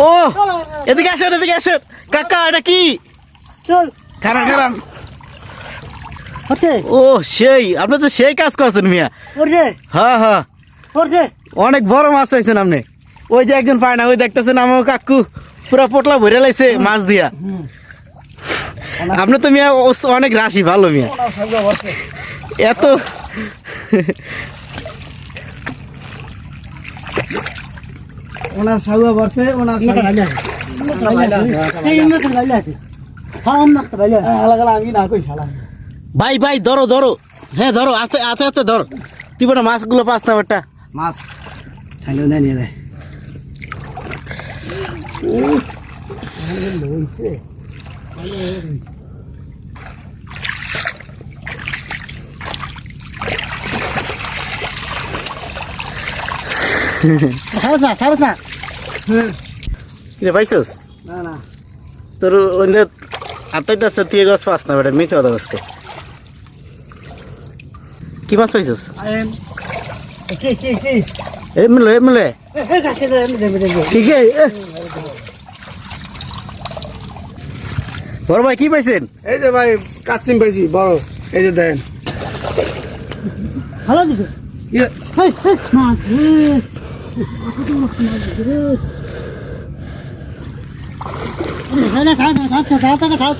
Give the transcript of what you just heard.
ও এদিকে আসেন কাকা, এটা কি? খারান ও সেই, আপনি তো সেই কাজ করছেন মিয়া। হ্যাঁ হ্যাঁ, অনেক বড় মাছ পাইছেন আপনি। ওই যে একজন পায় না, ওই দেখতেছেন আমার কাকু পুরা পোটলা ভরে লাইছে মাছ দিয়া। আপনি তো মিয়া অনেক রাশি ভালো মিয়া। এত ওনার সাগুয়া বর্ষে ওনার ভাই ভাই ধরো, হ্যাঁ ধরো, আস্তে আস্তে ধরো। তুই বড় মাছগুলো পাস না বেটা। মাছ ছাইলেও দেয় নিয়ে দেয়। খারাপ না পাইছস না না তোর অন্য আটটাইতে আসছে, তুই গাছ পাস না বেটা, মিছে কথা বসতে। কি মাছ পাইছস? এমলে ঠিক আছে। বড় ভাই কি পাইছেন? এই যে ভাই কাচিম পাইছি বড়, এই যে দেন ভালো দিছে। খাও